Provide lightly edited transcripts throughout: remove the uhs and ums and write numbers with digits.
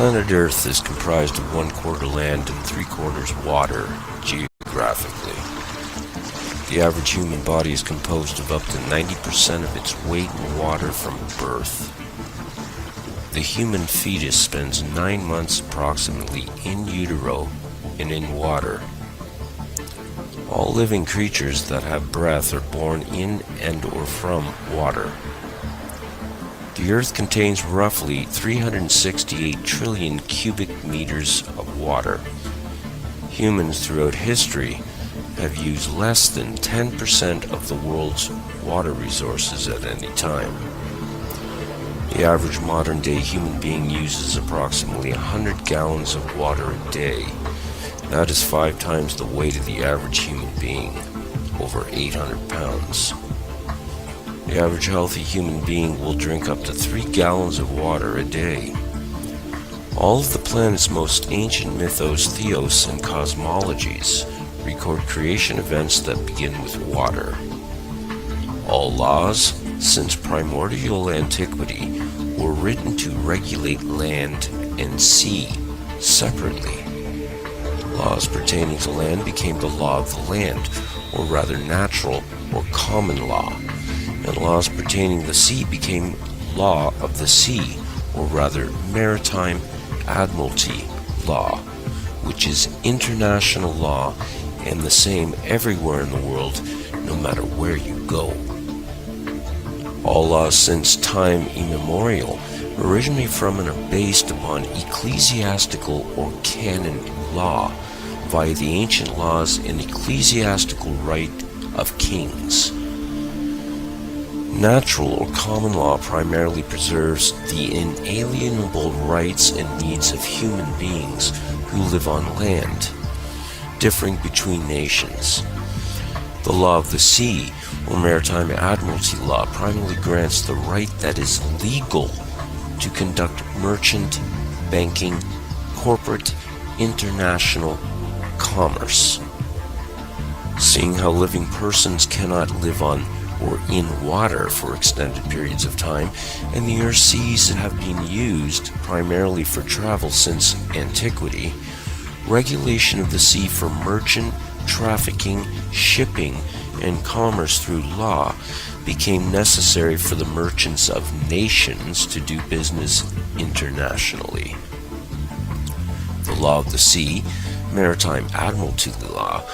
Planet Earth is comprised of 1/4 land and 3/4 water, geographically. The average human body is composed of up to 90% of its weight in water from birth. The human fetus spends 9 months approximately in utero and in water. All living creatures that have breath are born in and or from water. The Earth contains roughly 368 trillion cubic meters of water. Humans throughout history have used less than 10% of the world's water resources at any time. The average modern-day human being uses approximately 100 gallons of water a day. That is 5 times the weight of the average human being, over 800 pounds. The average healthy human being will drink up to 3 gallons of water a day. All of the planet's most ancient mythos, theos, and cosmologies record creation events that begin with water. All laws, since primordial antiquity, were written to regulate land and sea separately. Laws pertaining to land became the law of the land, or rather natural or common law, and laws pertaining to the sea became law of the sea, or rather maritime admiralty law, which is international law and the same everywhere in the world, no matter where you go. All laws since time immemorial originate from and are based upon ecclesiastical or canon law via the ancient laws and ecclesiastical right of kings. Natural or common law primarily preserves the inalienable rights and needs of human beings who live on land, differing between nations. The law of the sea, or maritime admiralty law, primarily grants the right that is legal to conduct merchant, banking, corporate, international commerce. Seeing how living persons cannot live on or in water for extended periods of time, and the Earth's seas have been used primarily for travel since antiquity, regulation of the sea for merchant, trafficking, shipping, and commerce through law became necessary for the merchants of nations to do business internationally. The law of the sea, maritime admiralty law,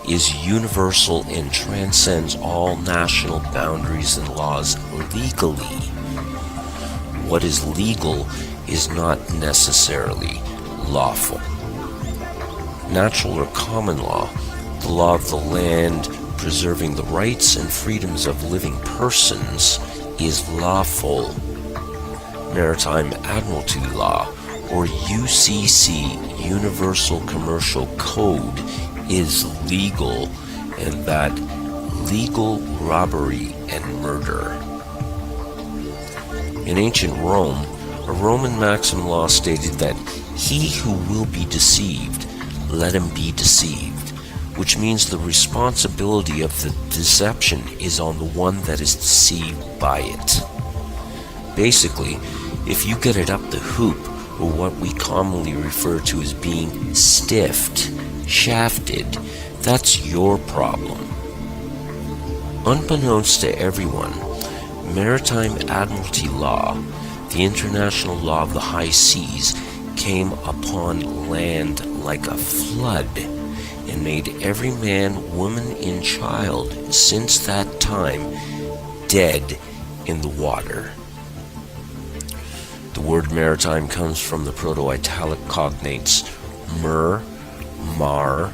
is universal and transcends all national boundaries and laws legally. What is legal is not necessarily lawful. Natural or common law, the law of the land preserving the rights and freedoms of living persons, is lawful. Maritime admiralty law, or UCC, Universal Commercial Code, is legal, and that legal robbery and murder. In ancient Rome, a Roman maxim law stated that he who will be deceived, let him be deceived, which means the responsibility of the deception is on the one that is deceived by it. Basically, if you get it up the hoop, or what we commonly refer to as being stiffed, shafted, that's your problem. Unbeknownst to everyone, maritime admiralty law, the international law of the high seas, came upon land like a flood and made every man, woman, and child since that time dead in the water. The word maritime comes from the Proto-Italic cognates mer, mar,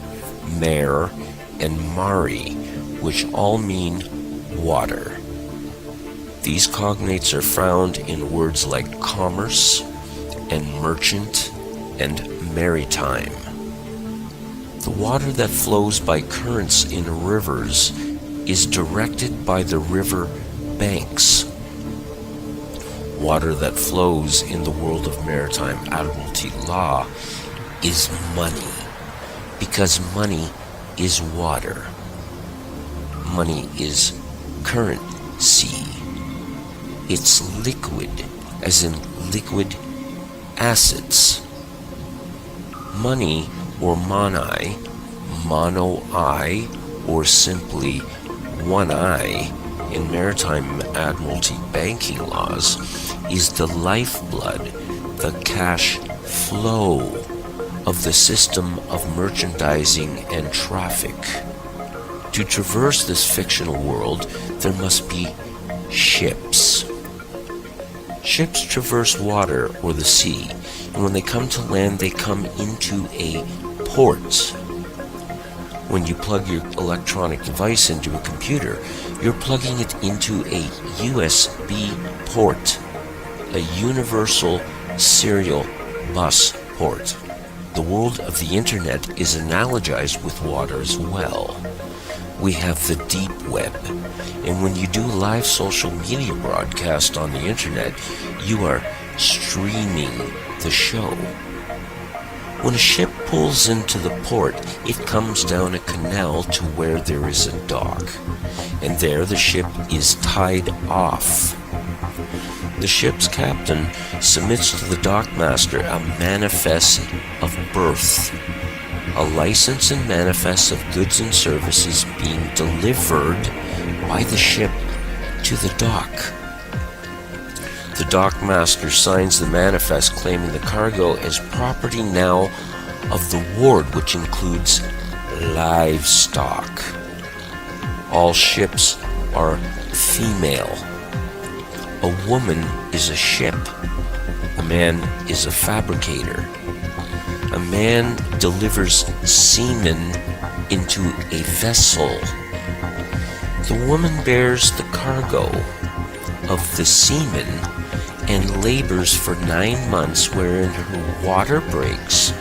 mare, and mari, which all mean water. These cognates are found in words like commerce and merchant and maritime. The water that flows by currents in rivers is directed by the river banks. Water that flows in the world of maritime admiralty law is money, because money is water. Money is currency. It's liquid, as in liquid assets. Money, or monai, mono-eye, or simply one eye in maritime admiralty banking laws, is the lifeblood, the cash flow of the system of merchandising and traffic. To traverse this fictional world, there must be ships. Ships traverse water or the sea, and when they come to land, they come into a port. When you plug your electronic device into a computer, you're plugging it into a USB port, a universal serial bus port. The world of the internet is analogized with water as well. We have the deep web, and when you do a live social media broadcast on the internet, you are streaming the show. When a ship pulls into the port, it comes down a canal to where there is a dock, and there the ship is tied off. The ship's captain submits to the dockmaster a manifest of birth, a license and manifest of goods and services being delivered by the ship to the dock. The dockmaster signs the manifest claiming the cargo as property now of the ward, which includes livestock. All ships are female. A woman is a ship. A man is a fabricator. A man delivers semen into a vessel. The woman bears the cargo of the semen and labors for 9 months, wherein her water breaks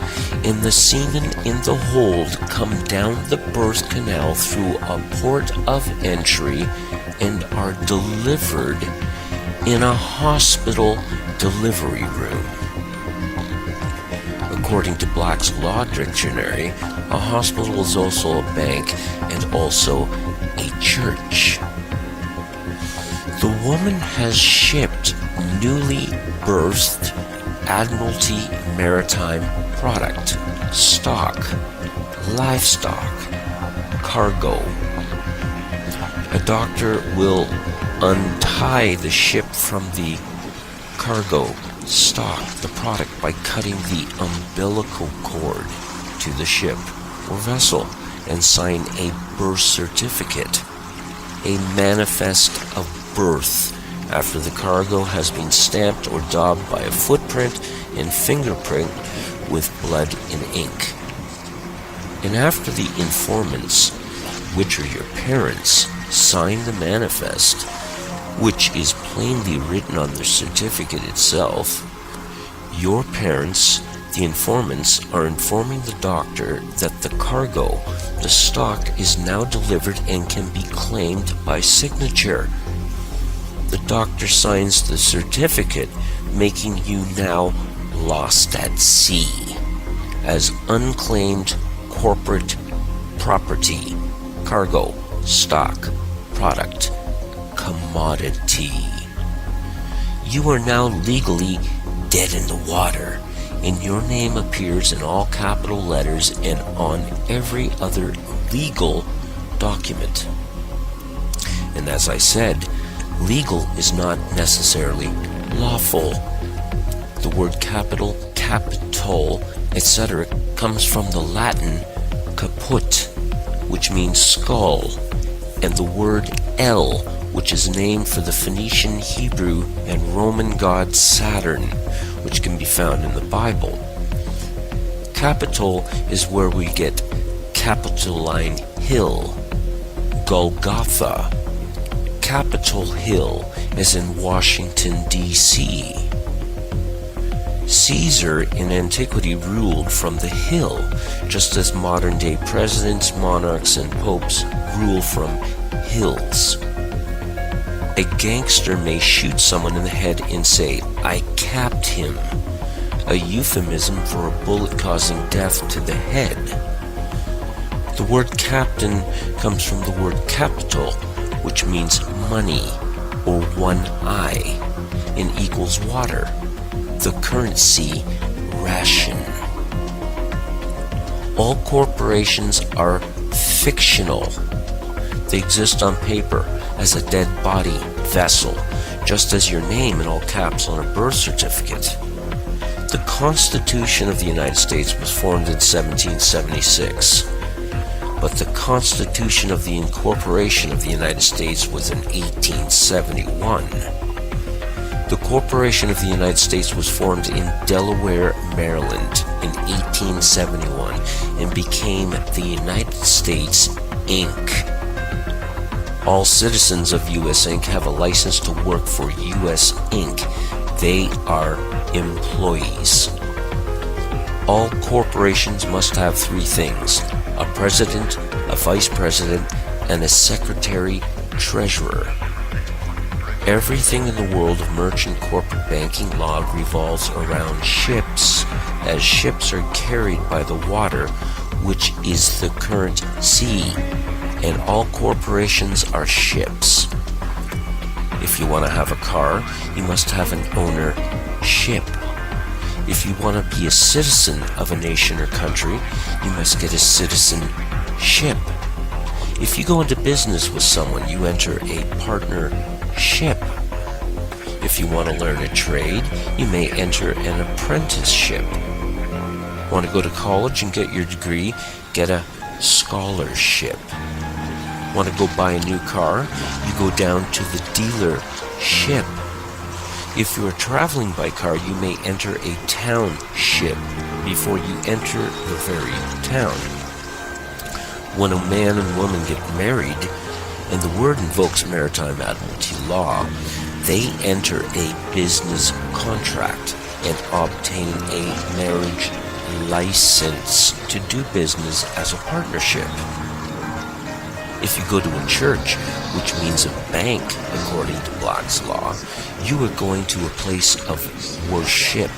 and the semen in the hold come down the birth canal through a port of entry and are delivered in a hospital delivery room. According to Black's Law Dictionary, a hospital is also a bank and also a church. The woman has shipped newly birthed Admiralty maritime product, stock, livestock, cargo. A doctor will untie the ship from the cargo, stock, the product, by cutting the umbilical cord to the ship or vessel and sign a birth certificate, a manifest of birth, after the cargo has been stamped or daubed by a footprint and fingerprint with blood and ink. And after the informants, which are your parents, sign the manifest, which is plainly written on the certificate itself, your parents, the informants, are informing the doctor that the cargo, the stock, is now delivered and can be claimed by signature. The doctor signs the certificate, making you now lost at sea as unclaimed corporate property, cargo, stock, product, commodity. You are now legally dead in the water, and your name appears in all capital letters and on every other legal document. And as I said, legal is not necessarily lawful. The word capital, capital, etc. comes from the Latin caput, which means skull, and the word El, which is named for the Phoenician, Hebrew, and Roman god Saturn, which can be found in the Bible. Capitol is where we get Capitoline Hill, Golgotha, Capitol Hill, as in Washington, D.C. Caesar in antiquity ruled from the hill, just as modern-day presidents, monarchs, and popes rule from hills. A gangster may shoot someone in the head and say, "I capped him," a euphemism for a bullet causing death to the head. The word captain comes from the word capital, which means money or one eye, and equals water, the currency ration. All corporations are fictional. They exist on paper as a dead body vessel, just as your name in all caps on a birth certificate. The Constitution of the United States was formed in 1776, but the Constitution of the Incorporation of the United States was in 1871. The Corporation of the United States was formed in Delaware, Maryland in 1871 and became the United States, Inc. All citizens of U.S. Inc. have a license to work for U.S. Inc. They are employees. All corporations must have three things: a president, a vice president, and a secretary-treasurer. Everything in the world of merchant corporate banking law revolves around ships, as ships are carried by the water, which is the current sea, and all corporations are ships. If you want to have a car, you must have an ownership. If you want to be a citizen of a nation or country, you must get a citizenship. If you go into business with someone, you enter a partnership. If you want to learn a trade, you may enter an apprenticeship. Want to go to college and get your degree? Get a scholarship. Want to go buy a new car? You go down to the dealership. If you are traveling by car, you may enter a township before you enter the very town. When a man and woman get married, and the word invokes maritime admiralty law, they enter a business contract and obtain a marriage license to do business as a partnership. If you go to a church, which means a bank according to Black's Law, you are going to a place of worship.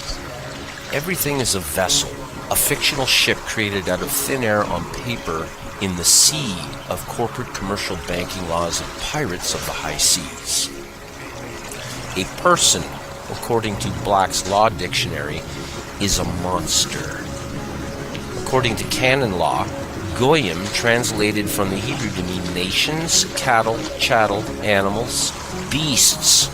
Everything is a vessel, a fictional ship created out of thin air on paper in the sea of corporate commercial banking laws of pirates of the high seas. A person, according to Black's Law Dictionary, is a monster. According to canon law, Goyim, translated from the Hebrew to mean nations, cattle, chattel, animals, beasts,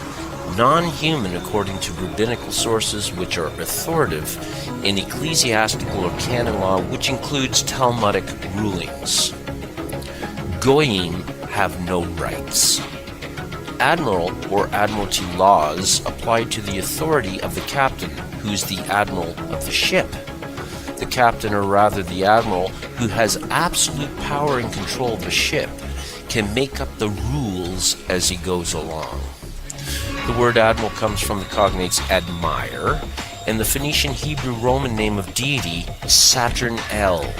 non-human according to rabbinical sources which are authoritative in ecclesiastical or canon law, which includes Talmudic rulings. Goyim have no rights. Admiral or admiralty laws apply to the authority of the captain, who's the admiral of the ship. The captain, or rather the admiral, who has absolute power and control of the ship, can make up the rules as he goes along. The word admiral comes from the cognates admire, and the Phoenician Hebrew Roman name of deity Saturn El.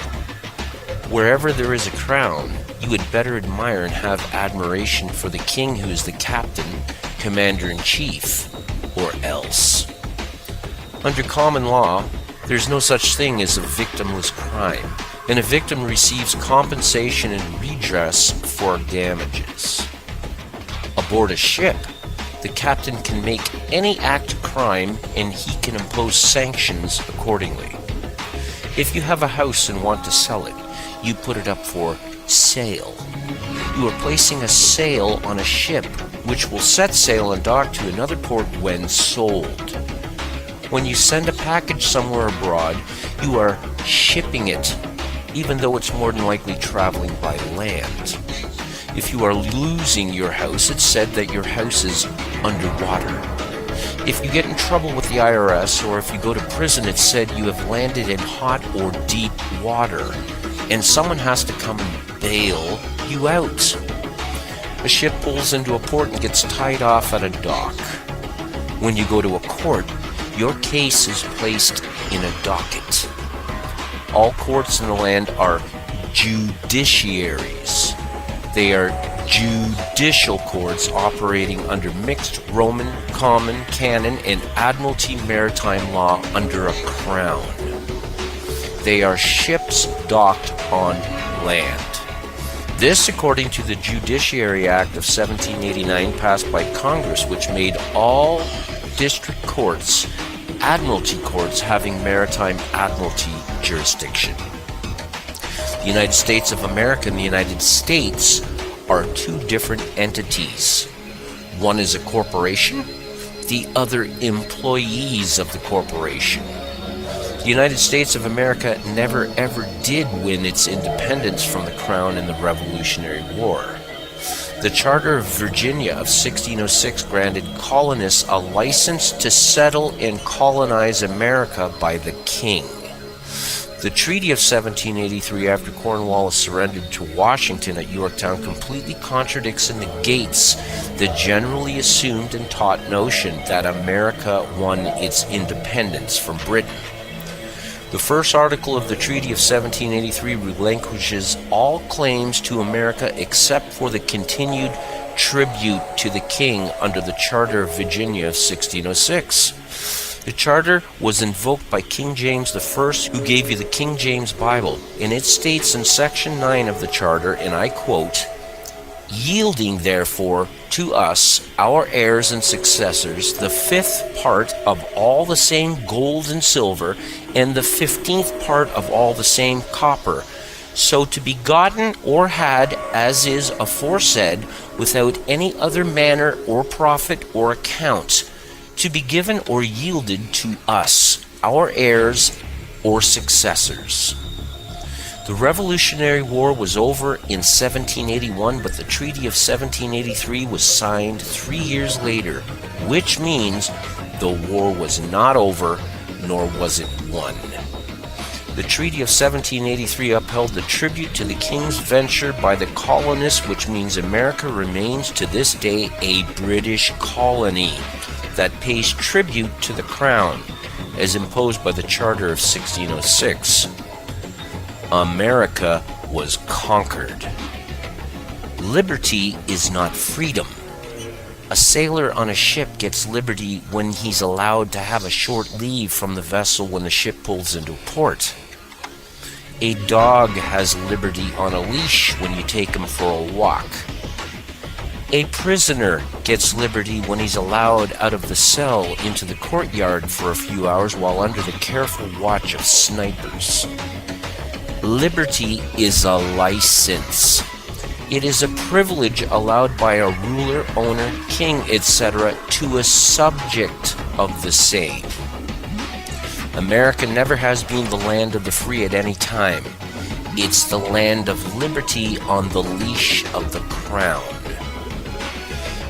Wherever there is a crown, you had better admire and have admiration for the king who is the captain, commander-in-chief, or else. Under common law, there's no such thing as a victimless crime, and a victim receives compensation and redress for damages. Aboard a ship, the captain can make any act of crime and he can impose sanctions accordingly. If you have a house and want to sell it, you put it up for sale. You are placing a sale on a ship, which will set sail and dock to another port when sold. When you send a package somewhere abroad, you are shipping it, even though it's more than likely traveling by land. If you are losing your house, it's said that your house is underwater. If you get in trouble with the IRS, or if you go to prison, it's said you have landed in hot or deep water, and someone has to come and bail you out. A ship pulls into a port and gets tied off at a dock. When you go to a court, your case is placed in a docket. All courts in the land are judiciaries. They are judicial courts operating under mixed Roman, common, canon, and admiralty maritime law under a crown. They are ships docked on land. This according to the Judiciary Act of 1789 passed by Congress, which made all district courts admiralty courts having maritime admiralty jurisdiction. The United States of America and the United States are two different entities. One is a corporation, the other employees of the corporation. The United States of America never ever did win its independence from the Crown in the Revolutionary War. The Charter of Virginia of 1606 granted colonists a license to settle and colonize America by the King. The Treaty of 1783, after Cornwallis surrendered to Washington at Yorktown, completely contradicts and negates the generally assumed and taught notion that America won its independence from Britain. The first article of the Treaty of 1783 relinquishes all claims to America except for the continued tribute to the King under the Charter of Virginia of 1606. The charter was invoked by King James I, who gave you the King James Bible, and it states in Section 9 of the charter, and I quote, "Yielding therefore to us, our heirs and successors, the 5th part of all the same gold and silver, and the 15th part of all the same copper, so to be gotten or had, as is aforesaid, without any other manner or profit or account, to be given or yielded to us, our heirs or successors." The Revolutionary War was over in 1781, but the Treaty of 1783 was signed 3 years later, which means the war was not over, nor was it won. The Treaty of 1783 upheld the tribute to the King's venture by the colonists, which means America remains to this day a British colony that pays tribute to the Crown, as imposed by the Charter of 1606. America was conquered. Liberty is not freedom. A sailor on a ship gets liberty when he's allowed to have a short leave from the vessel when the ship pulls into port. A dog has liberty on a leash when you take him for a walk. A prisoner gets liberty when he's allowed out of the cell into the courtyard for a few hours while under the careful watch of snipers. Liberty is a license. It is a privilege allowed by a ruler, owner, king, etc. to a subject of the same. America never has been the land of the free at any time. It's the land of liberty on the leash of the Crown.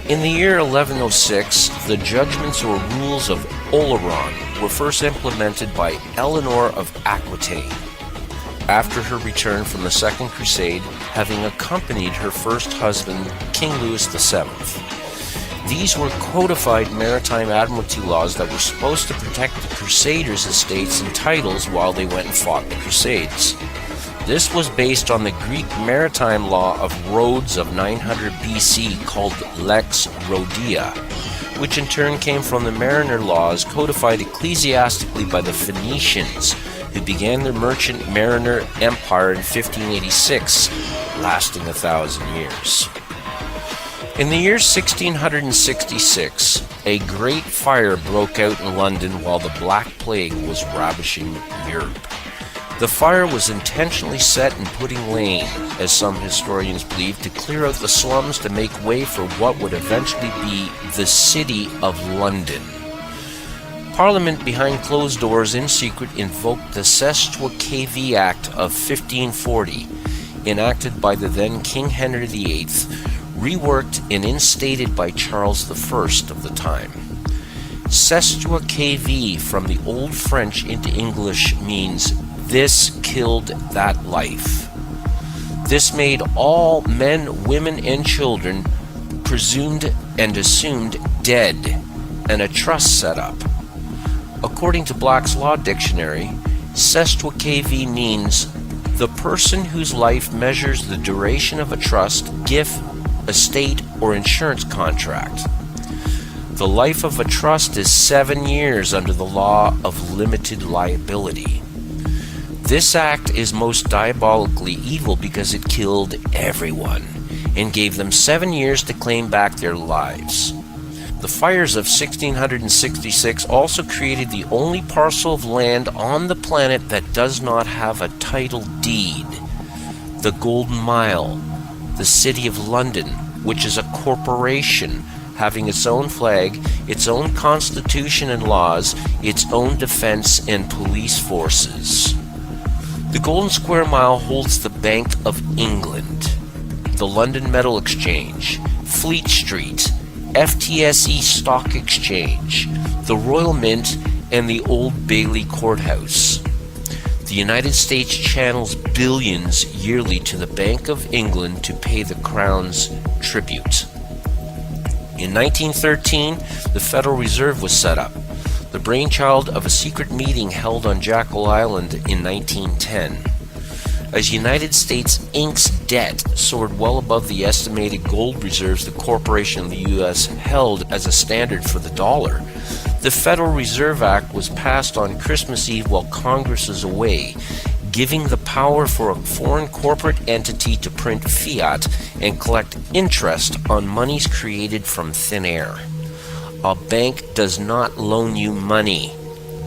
In the year 1106, the judgments or rules of Oleron were first implemented by Eleanor of Aquitaine, after her return from the Second Crusade, having accompanied her first husband, King Louis VII. These were codified maritime admiralty laws that were supposed to protect the Crusaders' estates and titles while they went and fought the Crusades. This was based on the Greek maritime law of Rhodes of 900 BC called Lex Rhodia, which in turn came from the mariner laws codified ecclesiastically by the Phoenicians, who began their merchant mariner empire in 1586, lasting 1,000 years. In the year 1666, a great fire broke out in London while the Black Plague was ravaging Europe. The fire was intentionally set in Pudding Lane, as some historians believe, to clear out the slums to make way for what would eventually be the City of London. Parliament, behind closed doors in secret, invoked the Sestuaceae Act of 1540, enacted by the then King Henry VIII, reworked and instated by Charles I of the time. Sestuaceae, from the Old French into English, means "this killed that life." This made all men, women, and children presumed and assumed dead, and a trust set up. According to Black's Law Dictionary, Sestuaceae means the person whose life measures the duration of a trust, gift, estate, or insurance contract. The life of a trust is 7 years under the law of limited liability. This act is most diabolically evil because it killed everyone and gave them 7 years to claim back their lives. The fires of 1666 also created the only parcel of land on the planet that does not have a title deed. the Golden Mile, the City of London, which is a corporation having its own flag, its own constitution and laws, its own defense and police forces. The Golden Square Mile holds the Bank of England, the London Metal Exchange, Fleet Street, FTSE Stock Exchange, the Royal Mint, and the Old Bailey Courthouse. The United States channels billions yearly to the Bank of England to pay the Crown's tribute. In 1913, the Federal Reserve was set up, the brainchild of a secret meeting held on Jekyll Island in 1910. As United States Inc.'s debt soared well above the estimated gold reserves the corporation of the U.S. held as a standard for the dollar, the Federal Reserve Act was passed on Christmas Eve while Congress is away, giving the power for a foreign corporate entity to print fiat and collect interest on monies created from thin air. A bank does not loan you money.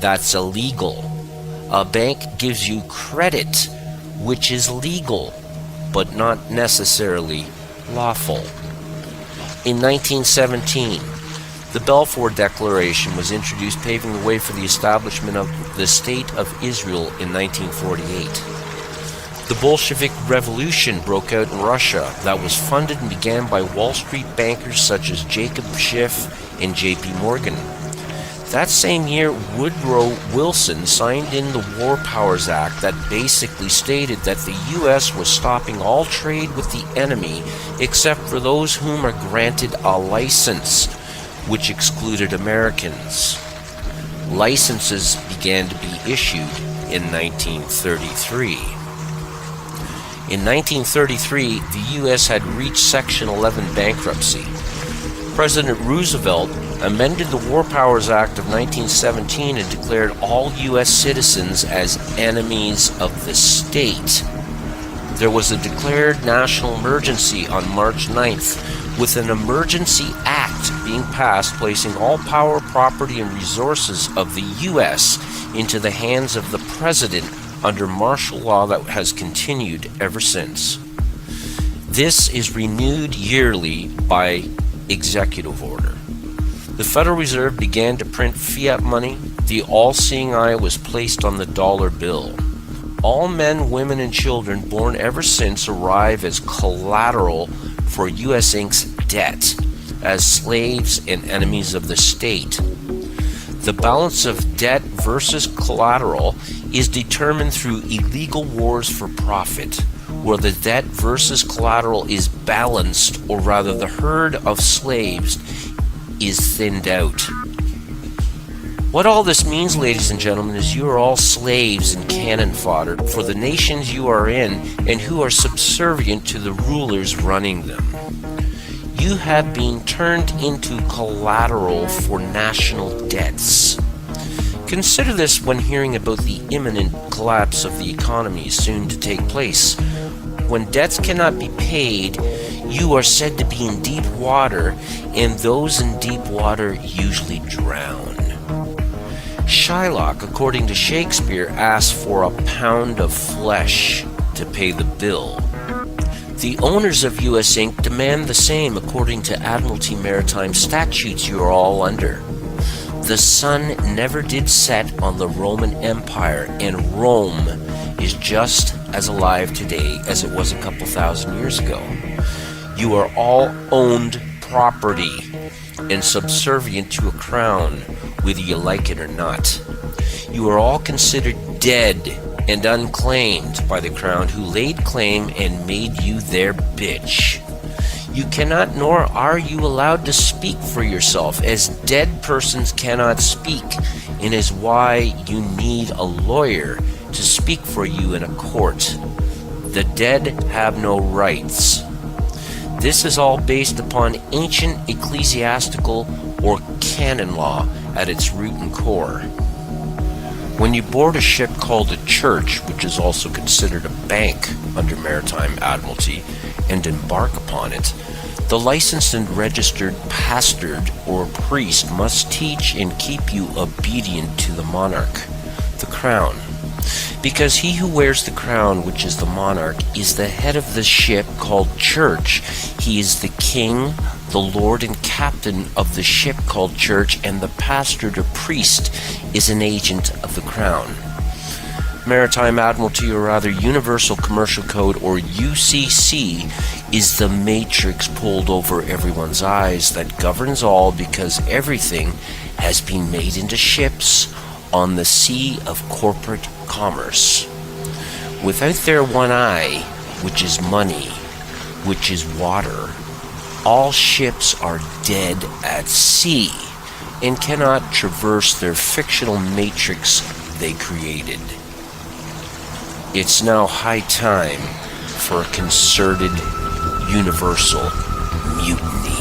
That's illegal. A bank gives you credit, which is legal, but not necessarily lawful. In 1917, the Balfour Declaration was introduced, paving the way for the establishment of the State of Israel in 1948. The Bolshevik Revolution broke out in Russia that was funded and began by Wall Street bankers such as Jacob Schiff and J.P. Morgan. That same year, Woodrow Wilson signed in the War Powers Act that basically stated that the U.S. was stopping all trade with the enemy except for those whom are granted a license, which excluded Americans. Licenses began to be issued in 1933. In 1933, the U.S. had reached Section 11 bankruptcy. President Roosevelt amended the War Powers Act of 1917 and declared all U.S. citizens as enemies of the state. There was a declared national emergency on March 9th, with an emergency act being passed placing all power, property, and resources of the U.S. into the hands of the President under martial law that has continued ever since. This is renewed yearly by executive order. The Federal Reserve began to print fiat money. The all-seeing eye was placed on the dollar bill. All men, women, and children born ever since arrive as collateral for U.S. Inc.'s debt, as slaves and enemies of the state. The balance of debt versus collateral is determined through illegal wars for profit, where the debt versus collateral is balanced, or rather the herd of slaves is thinned out. What all this means, ladies and gentlemen, is you are all slaves and cannon fodder for the nations you are in and who are subservient to the rulers running them. You have been turned into collateral for national debts. Consider this when hearing about the imminent collapse of the economy soon to take place. When debts cannot be paid, you are said to be in deep water, and those in deep water usually drown. Shylock, according to Shakespeare, asked for a pound of flesh to pay the bill. The owners of U.S. Inc. demand the same according to Admiralty Maritime statutes you are all under. The sun never did set on the Roman Empire, and Rome is just as alive today as it was a couple thousand years ago. You are all owned property and subservient to a crown, whether you like it or not. You are all considered dead and unclaimed by the crown, who laid claim and made you their bitch. You cannot, nor are you allowed to speak for yourself, as dead persons cannot speak, and is why you need a lawyer to speak for you in a court. The dead have no rights. This is all based upon ancient ecclesiastical or canon law at its root and core. When you board a ship called a church, which is also considered a bank under Maritime Admiralty, and embark upon it, the licensed and registered pastor or priest must teach and keep you obedient to the monarch, the crown, Because he who wears the crown, which is the monarch, is the head of the ship called church. He is the king, the lord and captain of the ship called church, and the pastor to priest is an agent of the crown. Maritime Admiralty, or rather Universal Commercial Code, or UCC, is the matrix pulled over everyone's eyes that governs all, because everything has been made into ships on the sea of corporate commerce. Without their one eye, which is money, which is water, all ships are dead at sea and cannot traverse their fictional matrix they created. It's now high time for a concerted universal mutiny.